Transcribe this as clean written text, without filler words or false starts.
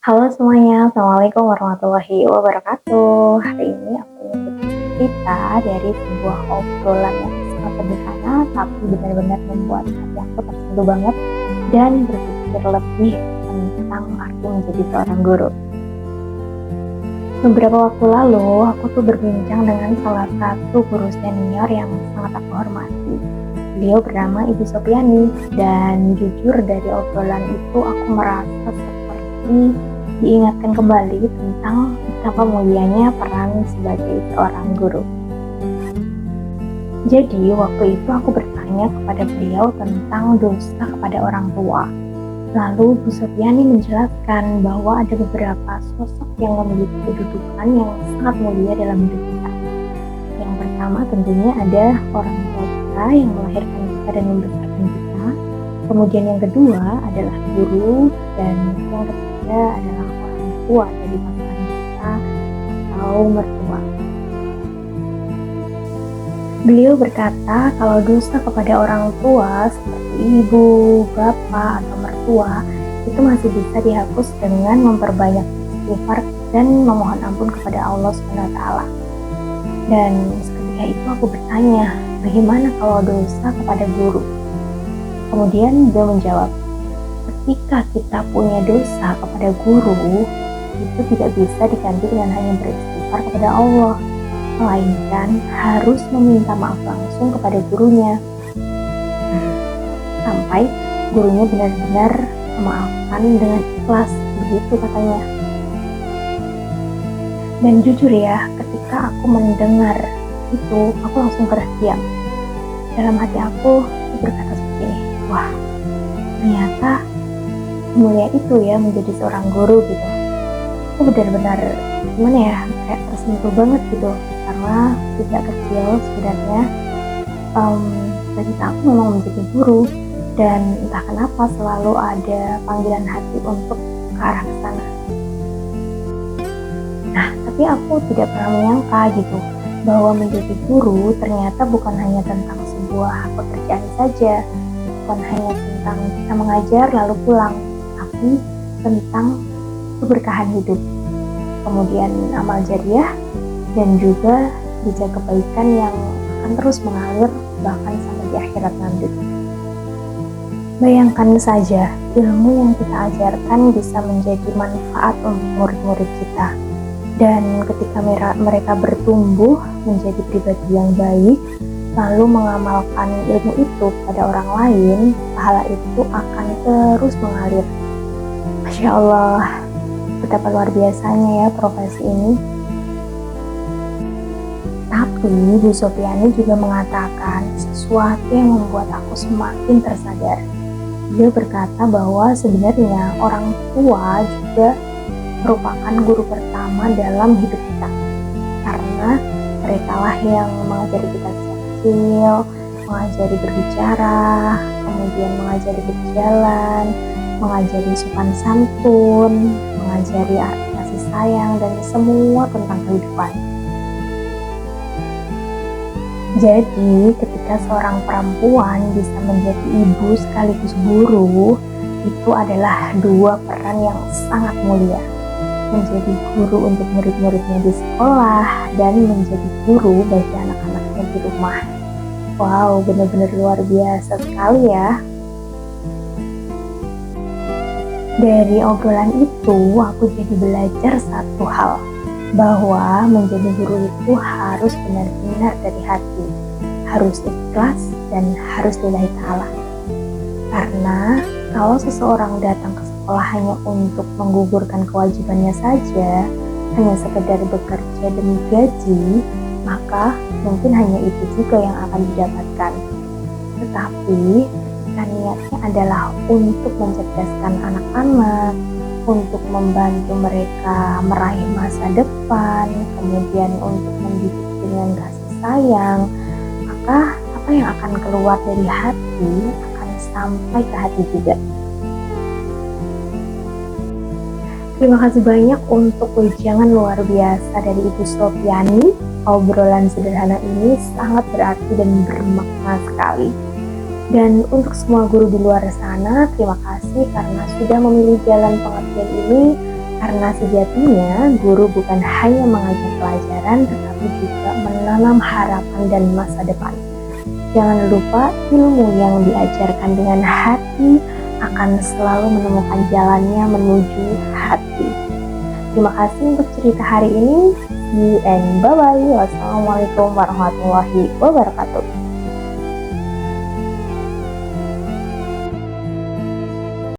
Halo semuanya, Assalamualaikum warahmatullahi wabarakatuh. Hari ini aku ingin bercerita dari sebuah obrolan yang sangat sederhana tapi benar-benar membuat hati aku tersentuh banget dan berpikir lebih tentang arti menjadi seorang guru. Beberapa waktu lalu, aku tuh berbincang dengan salah satu guru senior yang sangat aku hormati. Beliau bernama Ibu Sopiani, dan jujur dari obrolan itu aku merasa seperti diingatkan kembali tentang betapa mulianya peran sebagai seorang guru. Jadi waktu itu aku bertanya kepada beliau tentang dosa kepada orang tua. Lalu Bu Sopiani menjelaskan bahwa ada beberapa sosok yang memiliki kedudukan yang sangat mulia dalam hidup kita. Yang pertama tentunya ada orang tua kita yang melahirkan kita dan membesarkan kita. Kemudian yang kedua adalah guru, dan yang ketiga adalah orang tua dari pasangan kita atau mertua. Beliau berkata kalau dosa kepada orang tua seperti ibu, bapak, atau mertua itu masih bisa dihapus dengan memperbanyak istighfar dan memohon ampun kepada Allah SWT. Dan seketika itu aku bertanya, bagaimana kalau dosa kepada guru? Kemudian dia menjawab, ketika kita punya dosa kepada guru, itu tidak bisa diganti dengan hanya beristighfar kepada Allah, melainkan harus meminta maaf langsung kepada gurunya sampai gurunya benar-benar memaafkan dengan ikhlas, begitu katanya. Dan jujur ya, ketika aku mendengar itu, aku langsung terdiam. Dalam hati aku berkata seperti ini, wah, ternyata mulia itu ya menjadi seorang guru gitu. Aku benar-benar gimana ya, kayak tersentuh banget gitu, karena sejak kecil sebenarnya cita-cita aku memang menjadi guru, dan entah kenapa selalu ada panggilan hati untuk ke arah sana. Nah, tapi aku tidak pernah menyangka gitu bahwa menjadi guru ternyata bukan hanya tentang sebuah pekerjaan saja, bukan hanya tentang kita mengajar lalu pulang, tapi tentang keberkahan hidup, kemudian amal jariah, dan juga jejak kebaikan yang akan terus mengalir bahkan sampai di akhirat nanti. Bayangkan saja, ilmu yang kita ajarkan bisa menjadi manfaat untuk murid-murid kita, dan ketika mereka bertumbuh menjadi pribadi yang baik lalu mengamalkan ilmu itu pada orang lain, pahala itu akan terus mengalir. Masya Allah, betapa luar biasanya ya profesi ini. Tapi Bu Sopiani juga mengatakan sesuatu yang membuat aku semakin tersadar. Dia berkata bahwa sebenarnya orang tua juga merupakan guru pertama dalam hidup kita, karena mereka lah yang mengajari kita sejak kecil, mengajari berbicara, kemudian mengajari berjalan, mengajari sopan santun, mengajari arti kasih sayang, dan semua tentang kehidupan. Jadi ketika seorang perempuan bisa menjadi ibu sekaligus guru, itu adalah dua peran yang sangat mulia. Menjadi guru untuk murid-muridnya di sekolah dan menjadi guru bagi anak-anaknya di rumah. Wow, benar-benar luar biasa sekali ya. Dari obrolan itu, aku jadi belajar satu hal, bahwa menjadi guru itu harus benar-benar dari hati, harus ikhlas, dan harus lillahi ta'ala. Karena kalau seseorang datang ke sekolah hanya untuk menggugurkan kewajibannya saja, hanya sekedar bekerja demi gaji, maka mungkin hanya itu juga yang akan didapatkan. Tetapi ketika niatnya adalah untuk mencerdaskan anak-anak, untuk membantu mereka meraih masa depan, kemudian untuk mendidik dengan kasih sayang, maka apa yang akan keluar dari hati akan sampai ke hati juga. Terima kasih banyak untuk wejangan luar biasa dari Ibu Sopiani. Obrolan sederhana ini sangat berarti dan bermakna sekali. Dan untuk semua guru di luar sana, terima kasih karena sudah memilih jalan pengertian ini Karena sejatinya guru bukan hanya mengajar pelajaran, tetapi juga menanam harapan dan masa depan. Jangan lupa, ilmu yang diajarkan dengan hati akan selalu menemukan jalannya menuju hati. Terima kasih untuk cerita hari ini. See you and bye-bye. Wassalamualaikum warahmatullahi wabarakatuh.